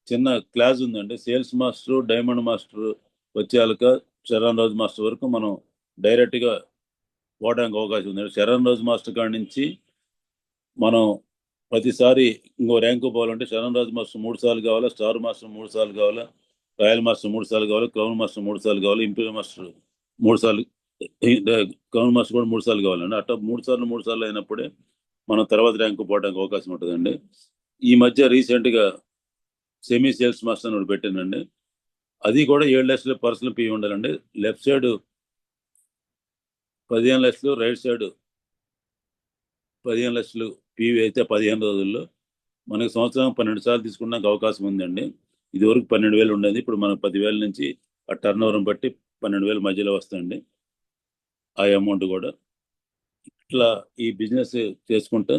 చిన్న క్లాస్ ఉందండి. సేల్స్ మాస్టర్, డైమండ్ మాస్టర్ వచ్చేయాక శరణ్ రోజు మాస్టర్ వరకు మనం డైరెక్ట్గా పోవడానికి అవకాశం ఉందండి. శరణ్ రోజు మాస్టర్ కాడి నుంచి మనం ప్రతిసారి ఇంకో ర్యాంకు పోవాలంటే శరణ్ రాజు మాస్టర్ 3 సార్లు కావాలా, స్టార్ మాస్టర్ 3 సార్లు కావాలా, రాయల్ మాస్టర్ 3 సార్లు కావాలి, క్రౌన్ మాస్టర్ 3 సార్లు కావాలి, ఇంపీరియల్ మాస్టర్ 3 సార్లు, క్రౌన్ మాస్టర్ కూడా 3 సార్లు కావాలండి. అట్లా 3 సార్లు అయినప్పుడే మనం తర్వాత ర్యాంకు పోవడానికి అవకాశం ఉంటుందండి. ఈ మధ్య రీసెంట్గా సెమీ సేల్స్ మాస్టర్ అని పెట్టానండి. అది కూడా 7 లక్షల పర్సనల్ పీ ఉండాలండి. లెఫ్ట్ సైడ్ 15 లక్షలు, రైట్ సైడ్ 15 లక్షలు పీవీ అయితే 15 రోజుల్లో మనకి సంవత్సరం 12 సార్లు తీసుకున్నాక అవకాశం ఉందండి. ఇది వరకు 12,000 ఉండేది, ఇప్పుడు మనకు 10,000 నుంచి ఆ టర్న్ ఓవర్ బట్టి 12,000 మధ్యలో వస్తుంది ఆ అమౌంట్ కూడా. ఇట్లా ఈ బిజినెస్ చేసుకుంటా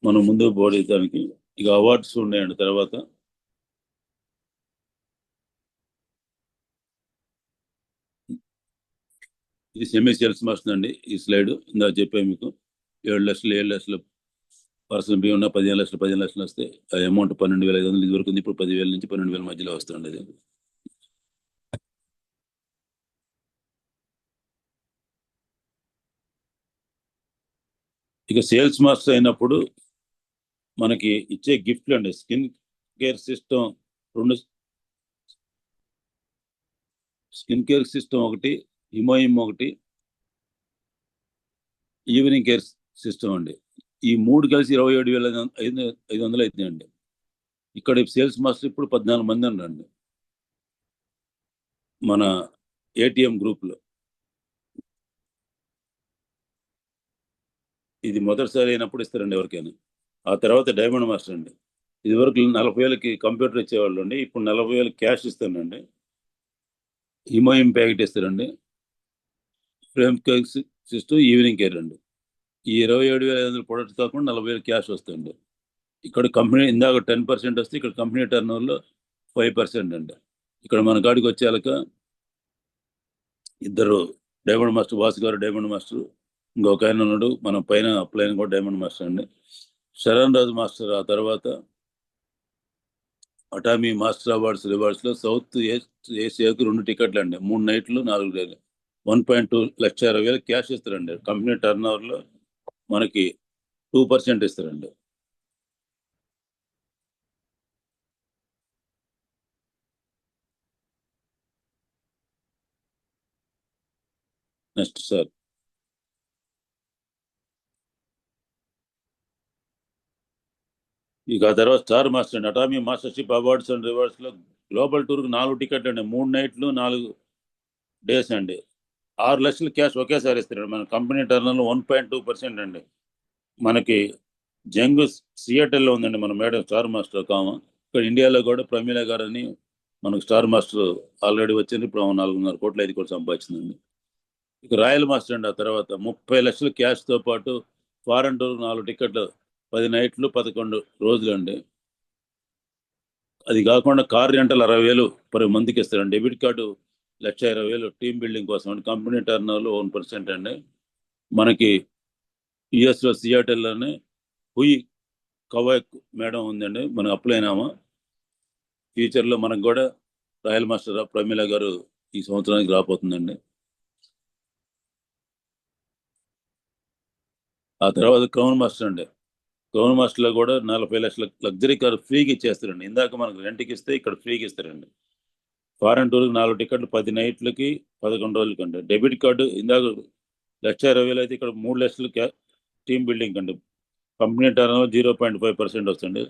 మనం ముందుకు పోవడానికి ఇక అవార్డ్స్ ఉన్నాయండి. తర్వాత ఇది సెమీ సేల్స్ మాస్టర్ అండి. ఈ స్లైడ్ ఇందా చెప్పాను మీకు 7 లక్షలు పర్సనల్ బియ్యం ఉన్న 15 లక్షలు వస్తే ఆ అమౌంట్ 12,500 ఇది వరకు ఉంది. ఇప్పుడు 10,000 నుంచి 12,000 మధ్యలో వస్తుంది అది. ఇక సేల్స్ మాస్టర్ అయినప్పుడు మనకి ఇచ్చే గిఫ్ట్లు అండి, skin care system 2, skin care system ఒకటి, హిమోయిమ్ ఒకటి, ఈవినింగ్ కేర్ సిస్టమ్ అండి. ఈ 3 కలిసి 27,500 అవుతాయండి. ఇక్కడ సేల్స్ మాస్టర్ ఇప్పుడు 14 మంది ఉండండి మన ఏటీఎం గ్రూప్లో. ఇది మొదటిసారి అయినప్పుడు ఇస్తారండి ఎవరికైనా. ఆ తర్వాత డైమండ్ మాస్టర్ అండి. ఇది వరకు 40,000కి కంప్యూటర్ ఇచ్చేవాళ్ళు అండి, ఇప్పుడు 40,000 క్యాష్ ఇస్తానండి. హిమోయిమ్ ప్యాకెట్ ఇస్తారండి, frame cake system, evening care అండి. ఈ 27,500 ప్రొడక్ట్స్ కాకుండా 40,000 క్యాష్ వస్తుంది. ఇక్కడ కంపెనీ ఇందాక 10% వస్తే ఇక్కడ కంపెనీ టర్న్ ఓవర్లో 5% అండి. ఇక్కడ మన కాడికి వచ్చేయాలక ఇద్దరు డైమండ్ మాస్టర్, వాసు గారు డైమండ్ మాస్టర్, ఇంకొక ఆయన ఉన్నాడు మన పైన అప్లైన్ కూడా డైమండ్ మాస్టర్ అండి, శరణ్ రాజు మాస్టర్. ఆ తర్వాత అటామీ మాస్టర్ అవార్డ్స్ రివార్డ్స్లో సౌత్ ఏషియాకు 2 టికెట్లు అండి, 3 నైట్లు 4 డేలు, 1.2 లక్ష 60,000 క్యాష్ ఇస్తారండి. కంపెనీ టర్న్ ఓవర్లో మనకి 2% ఇస్తారండి. నెక్స్ట్ సార్, ఇక ఆ తర్వాత స్టార్ మాస్టర్ అండి, అటామీ మాస్టర్షిప్ అవార్డ్స్ అండ్ రివార్డ్స్లో గ్లోబల్ టూర్కి 4 టికెట్లు అండి, 3 నైట్లు 4 డేస్ అండి, 6 లక్షల క్యాష్ ఒకేసారి ఇస్తారండి. మన కంపెనీ టర్నర్లో 1.2% అండి. మనకి జంగ్ సియాటల్లో ఉందండి మన మేడం స్టార్ మాస్టర్ కామ. ఇక్కడ ఇండియాలో కూడా ప్రమీల గారు అని మనకు స్టార్ మాస్టర్ ఆల్రెడీ వచ్చింది, ఇప్పుడు 4.5 కోట్లు 5 కోట్లు సంపాదించిందండి. ఇక రాయల్ మాస్టర్ అండి, ఆ తర్వాత 30 లక్షల క్యాష్తో పాటు ఫారెన్ టూర్ 4 టికెట్లు, 10 నైట్లు 11 రోజులు అండి. అది కాకుండా కార్ రెంటల్ 60,000 పర్ మంత్కి ఇస్తారండి. డెబిట్ కార్డు 1,20,000 టీమ్ బిల్డింగ్ కోసం అండి. కంపెనీ టర్నోవర్లో 1% అండి. మనకి యుఎస్లో సియాటల్లోనే హుయి కవాక్ మేడం ఉందండి, మనకు అప్లై అయినామా. ఫ్యూచర్లో మనకు కూడా రాయల్ మాస్టర్ ప్రమీల గారు ఈ సంవత్సరానికి రాబోతుందండి. ఆ తర్వాత క్రౌన్ మాస్టర్ అండి, క్రౌన్ మాస్టర్లో కూడా 40 లక్షల లగ్జరీ కార్ ఫ్రీగా ఇచ్చేస్తారండి. ఇందాక మనకు రెంట్కి ఇస్తే ఇక్కడ ఫ్రీగా ఇస్తారండి. ఫారెన్ టూర్కి 4 టికెట్లు 10 నైట్లకి 11 రోజులకి అండి. డెబిట్ కార్డు ఇందాక 1,20,000 అయితే ఇక్కడ 3 లక్షలు టీమ్ బిల్డింగ్ అండి. కంపెనీ టర్న్ 0.5% వస్తుంది.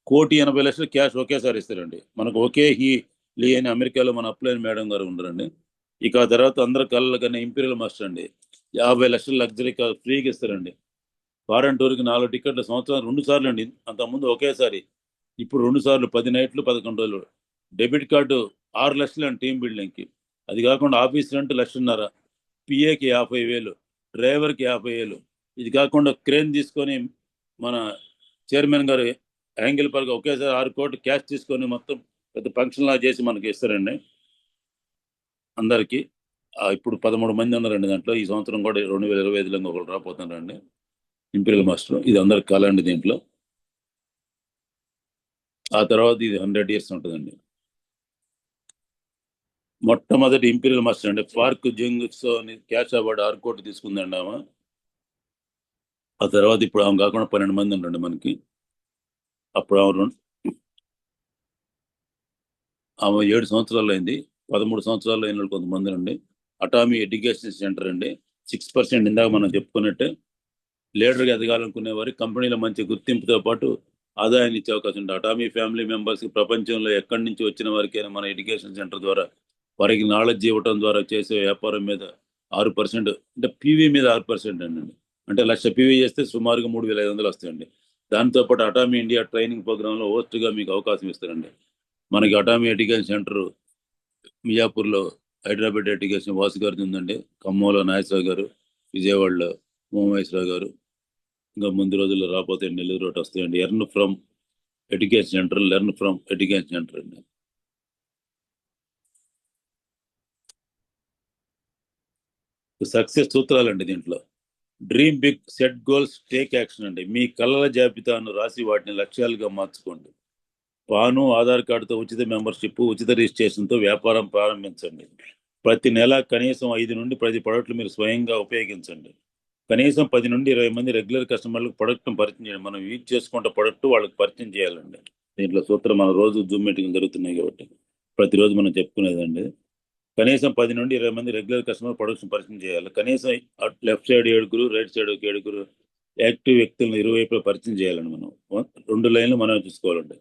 1,80,00,000 క్యాష్ ఒకేసారి ఇస్తారండి. మనకు ఒకే లీ అని అమెరికాలో మన అప్లైన్ మేడం గారు ఉండరండి. ఇక ఆ తర్వాత అందరి కళ్ళ కన్నా ఇంపీరియల్ మాస్టర్ అండి, 50 లక్షల లగ్జరీ కార్ ఫ్రీగా ఇస్తారండి. ఫారెన్ టూర్కి 4 టికెట్లు సంవత్సరం 2 సార్లు అండి, అంతకుముందు ఒకేసారి, ఇప్పుడు 2 సార్లు 10 నైట్లు 11 రోజులు. డెబిట్ కార్డు 6 లక్షలు అండి టీమ్ బిల్డింగ్కి. అది కాకుండా ఆఫీస్ రెంట్ 1,50,000, పిఏకి 50,000, డ్రైవర్కి 50,000. ఇది కాకుండా క్రేన్ తీసుకొని మన చైర్మన్ గారు యాంగిల్ పర్గా ఒకేసారి 6 కోట్లు క్యాష్ తీసుకొని మొత్తం పెద్ద ఫంక్షన్ లా చేసి మనకి ఇస్తారండి అందరికీ. ఇప్పుడు 13 మంది ఉన్నారండి దాంట్లో. ఈ సంవత్సరం కూడా 2025లో ఒకరు రాబోతున్నారండి ఇంపీరియల్ మాస్టర్. ఇది అందరికి కాలండి దీంట్లో. ఆ తర్వాత ఇది 100 years ఉంటుందండి. మొట్టమొదటి ఇంపీరియల్ మాస్టర్ అండి పార్క్ జింగ్సో అని క్యాష్ అవార్డు 6 కోట్లు తీసుకుందండి ఆమె. ఆ తర్వాత ఇప్పుడు ఆమె కాకుండా 12 మంది ఉండండి మనకి. అప్పుడు ఆమె 7 సంవత్సరాలు అయింది, 13 సంవత్సరాలు అయిన వాళ్ళు కొంతమంది అండి. అటామీ ఎడ్యుకేషన్ సెంటర్ అండి, 6% ఇందాక మనం చెప్పుకున్నట్టే లీడర్గా ఎదగాలనుకునే వారికి కంపెనీలో మంచి గుర్తింపుతో పాటు ఆదాయాన్ని ఇచ్చే అవకాశం ఉంది. అటామీ ఫ్యామిలీ మెంబర్స్కి ప్రపంచంలో ఎక్కడి నుంచి వచ్చిన వారికైనా మన ఎడ్యుకేషన్ సెంటర్ ద్వారా వారికి నాలెడ్జ్ ఇవ్వటం ద్వారా చేసే వ్యాపారం మీద 6%, అంటే పీవీ మీద 6% అండి. అంటే 1,00,000 పీవీ చేస్తే సుమారుగా 3,500 వస్తాయండి. దాంతోపాటు అటామీ ఇండియా ట్రైనింగ్ ప్రోగ్రాంలో హోస్ట్గా మీకు అవకాశం ఇస్తారండి. మనకి అటామీ ఎడ్యుకేషన్ సెంటర్ మియాపూర్లో, హైదరాబాద్ ఎడ్యుకేషన్ వాసు గారిది ఉందండి, ఖమ్మంలో నాగేశ్వరరావు గారు, విజయవాడలో ఉమామహేశ్వరరావు గారు, ఇంకా ముందు రోజుల్లో రాకపోతే నెల్లూరు రోడ్ వస్తాయండి. Earn from education centre, learn from education centre అండి. సక్సెస్ సూత్రాలండి దీంట్లో. Dream big, set goals, take action అండి. మీ కళల జాబితాను రాసి వాటిని లక్ష్యాలుగా మార్చుకోండి. పాను, ఆధార్ కార్డుతో ఉచిత మెంబర్షిప్, ఉచిత రిజిస్ట్రేషన్తో వ్యాపారం ప్రారంభించండి. ప్రతి నెల కనీసం 5 నుండి 10 ప్రొడక్ట్లు మీరు స్వయంగా ఉపయోగించండి. కనీసం 10 నుండి 20 మంది రెగ్యులర్ కస్టమర్లకు ప్రొడక్ట్ను పరిచయం చేయండి. మనం యూజ్ చేసుకుంటే ప్రొడక్ట్ వాళ్ళకి పరిచయం చేయాలండి. దీంట్లో సూత్రం మన రోజు జూమ్ మీటింగ్ జరుగుతున్నాయి కాబట్టి ప్రతిరోజు మనం చెప్పుకునేదండి. కనీసం 10 నుండి 20 మంది రెగ్యులర్ కస్టమర్ ప్రొడక్ట్ని పరిచయం చేయాలి. కనీసం left side 7, right side 7 active వ్యక్తులను ఇరువైపులా పరిచయం చేయాలండి. మనం 2 లైన్లు మనం చూసుకోవాలండి.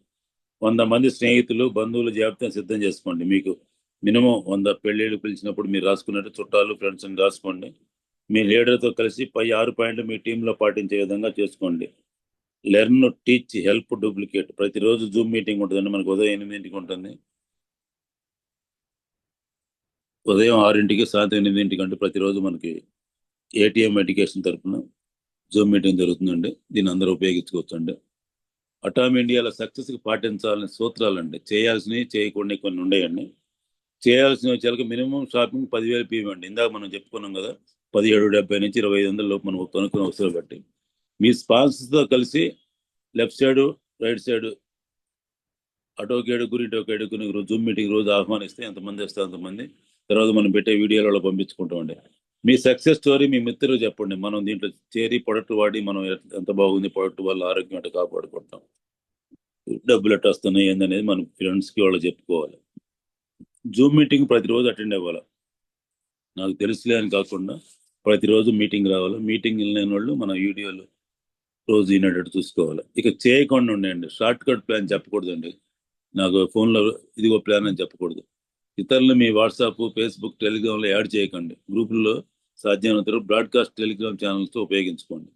100 మంది స్నేహితులు, బంధువుల జాబితాను సిద్ధం చేసుకోండి. మీకు మినిమం 100 పెళ్ళిళ్ళు పిలిచినప్పుడు మీరు రాసుకున్నట్టు చుట్టాలు, ఫ్రెండ్స్ని రాసుకోండి. మీ లీడర్తో కలిసి పై 6 పాయింట్లు మీ టీంలో పాటించే విధంగా చేసుకోండి. Learn, teach, help, duplicate. ప్రతిరోజు జూమ్ మీటింగ్ ఉంటుందండి. మనకు ఉదయం 8 ఉంటుంది, ఉదయం 6 సాయంత్రం 8 అంటే ప్రతిరోజు మనకి ఏటీఎం ఎడ్యుకేషన్ తరఫున జూమ్ మీటింగ్ జరుగుతుందండి. దీన్ని అందరూ ఉపయోగించుకోవచ్చండి. అటామ్ ఇండియాలో సక్సెస్కి పాటించాలని సూత్రాలండి. చేయాల్సినవి, చేయకుండా కొన్ని ఉండేయండి. చేయాల్సిన వచ్చేసరికి మినిమం షాపింగ్ 10,000 పీవీ అండి. ఇందాక మనం చెప్పుకున్నాం కదా, 1770 నుంచి 2500 లోపు మనం కొనుక్కునే వస్తువులు బట్టి మీ స్పాన్సర్తో కలిసి లెఫ్ట్ సైడ్, రైట్ సైడ్ అటోకి 7, ఇటోకి 7 జూమ్ మీటింగ్ రోజు ఆహ్వానిస్తే ఎంతమంది వస్తే అంతమంది. తర్వాత మనం పెట్టే వీడియోలలో పంపించుకుంటామండి. మీ సక్సెస్ స్టోరీ మీ మిత్రులు చెప్పండి. మనం దీంట్లో చేరి ప్రొడక్ట్ వాడి మనం ఎంత బాగుంది, ప్రొడక్ట్ వల్ల ఆరోగ్యం అంటే కాపాడుకుంటాం, డబ్బులు ఎట్లా వస్తున్నాయి ఏందనేది మన ఫ్రెండ్స్కి వాళ్ళు చెప్పుకోవాలి. జూమ్ మీటింగ్ ప్రతిరోజు అటెండ్ అవ్వాలి. నాకు తెలుసులే అని కాకుండా ప్రతిరోజు మీటింగ్ రావాలి. మీటింగ్ లేని వాళ్ళు మన వీడియోలు రోజు వినేటట్టు చూసుకోవాలి. ఇక చేయకుండా ఉండండి. షార్ట్ కట్ ప్లాన్ చెప్పకూడదండి. నాకు ఫోన్లో ఇదిగో ప్లాన్ అని చెప్పకూడదు. ఇతరులు మీ వాట్సాప్, ఫేస్బుక్, టెలిగ్రామ్లో యాడ్ చేయకండి. గ్రూపుల్లో సాధ్యమైనంత బ్రాడ్కాస్ట్ టెలిగ్రామ్ ఛానల్స్తో ఉపయోగించుకోండి.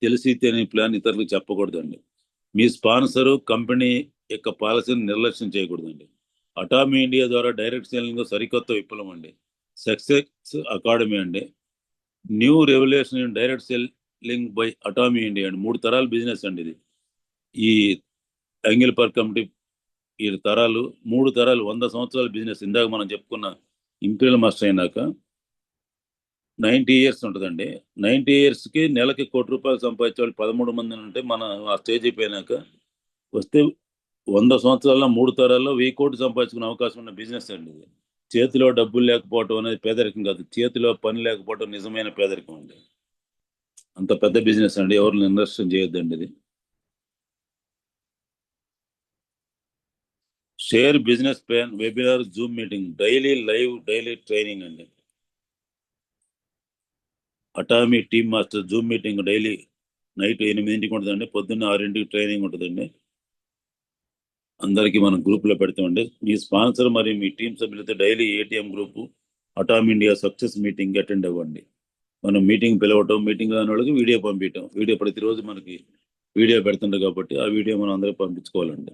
తెలిసి తెలియని ప్లాన్ ఇతరులకు చెప్పకూడదండి. మీ స్పాన్సరు, కంపెనీ యొక్క పాలసీని నిర్లక్ష్యం చేయకూడదండి. అటామీ ఇండియా ద్వారా డైరెక్ట్ సెల్లింగ్ సరికొత్త విప్లవం అండి. సక్సెస్ అకాడమీ అండి. New revolution in direct selling by Atomy India అండి. 3 తరాల బిజినెస్ అండి ఇది. ఈ యాంగిల్ పర్ కమిటీ 3 తరాలు 100 సంవత్సరాల బిజినెస్. ఇందాక మనం చెప్పుకున్న ఇంపీరియల్ మాస్టర్ అయినాక 90 ఇయర్స్ ఉంటుందండి. 90 ఇయర్స్కి నెలకి ₹1 కోటి సంపాదించే వాళ్ళు 13 మంది ఉంటే మనం ఆ స్టేజ్ అయిపోయినాక వస్తే 100 సంవత్సరాల్లో 3 తరాల్లో 1000 కోట్లు సంపాదించుకునే అవకాశం ఉన్న బిజినెస్ అండి ఇది. చేతిలో డబ్బులు లేకపోవటం అనేది పేదరికం కాదు, చేతిలో పని లేకపోవటం నిజమైన పేదరికం అండి. అంత పెద్ద బిజినెస్ అండి. ఎవరు నిర్లక్ష్యం చేయొద్దండి ఇది. Share business plan, webinar, Zoom meeting, daily training అండి. Atomy team master Zoom meeting daily night 8 ఉంటుందండి. పొద్దున్న 6 ట్రైనింగ్ ఉంటుందండి. అందరికీ మనం గ్రూప్లో పెడతామండి. మీ స్పాన్సర్ మరియు మీ టీం సభ్యులతో daily ATM group atom India success meeting attend అవ్వండి. మనం మీటింగ్ పిలవటం, మీటింగ్ రాని వాళ్ళకి వీడియో పంపించడం. వీడియో ప్రతిరోజు మనకి వీడియో పెడుతుంటారు కాబట్టి ఆ వీడియో మనం అందరికి పంపించుకోవాలండి.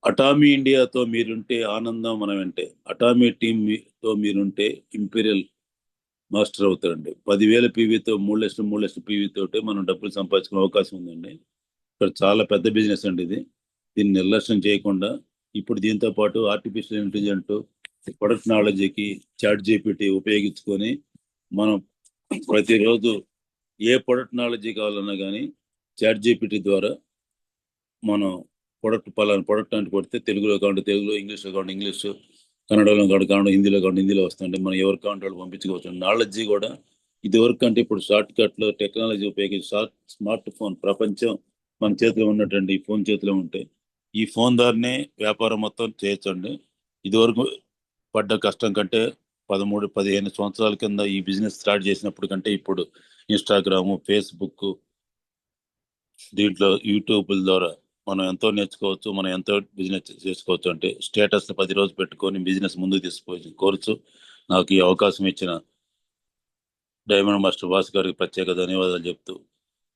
అటామీ ఇండియాతో మీరుంటే ఆనందం మనం వెంటే. అటామీ టీంతో మీరుంటే ఇంపీరియల్ మాస్టర్ అవుతారండి. 10,000 పీవీతో 3 లక్షల పీవీతో మనం డబ్బులు సంపాదించుకునే అవకాశం ఉందండి. ఇక్కడ చాలా పెద్ద బిజినెస్ అండి ఇది. దీన్ని నిర్లక్ష్యం చేయకుండా ఇప్పుడు దీంతో పాటు ఆర్టిఫిషియల్ ఇంటెలిజెంట్, ప్రొడక్ట్ నాలెడ్జ్కి చాట్ జీపీటీ ఉపయోగించుకొని మనం ప్రతిరోజు ఏ ప్రొడక్ట్ నాలెడ్జీ కావాలన్నా కానీ చాట్ జీపీటీ ద్వారా మనం పలానా ప్రొడక్ట్ అంటే కొడితే తెలుగులో కాకుండా తెలుగులో, ఇంగ్లీష్లో కాకుండా ఇంగ్లీష్, కన్నడలో కాకుండా హిందీలో కాకుండా హిందీలో వస్తుంటే మనం ఎవరు కావాలంటే వాళ్ళు పంపించుకోవచ్చు. నాలెడ్జీ కూడా ఇదివరకు అంటే ఇప్పుడు షార్ట్ కట్లో టెక్నాలజీ ఉపయోగించి స్మార్ట్ ఫోన్ ప్రపంచం మన చేతిలో ఉన్నటువంటి ఈ ఫోన్ చేతిలో ఉంటే ఈ ఫోన్ ద్వారానే వ్యాపారం మొత్తం చేయొచ్చండి. ఇదివరకు పడ్డ కష్టం కంటే 13-15 సంవత్సరాల కింద ఈ బిజినెస్ స్టార్ట్ చేసినప్పుడు కంటే ఇప్పుడు ఇన్స్టాగ్రాము, ఫేస్బుక్, దీంట్లో యూట్యూబ్ల ద్వారా మనం ఎంతో నేర్చుకోవచ్చు, మనం ఎంతో బిజినెస్ చేసుకోవచ్చు. అంటే స్టేటస్ 10 రోజులు పెట్టుకొని బిజినెస్ ముందుకు తీసుకోవచ్చు కోరుచు. నాకు ఈ అవకాశం ఇచ్చిన డైమండ్ మాస్టర్ బాస్ గారికి ప్రత్యేక ధన్యవాదాలు చెప్తూ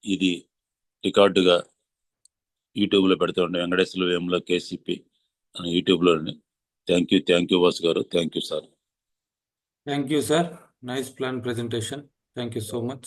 ఇది రికార్డుగా యూట్యూబ్లో పెడతామండి. వెంకటేశ్వర వేముల కేసీపీ అని యూట్యూబ్లో. థ్యాంక్ యూ బాస్ గారు. Thank you sir. Thank you, sir. Nice plan presentation. Thank you so much.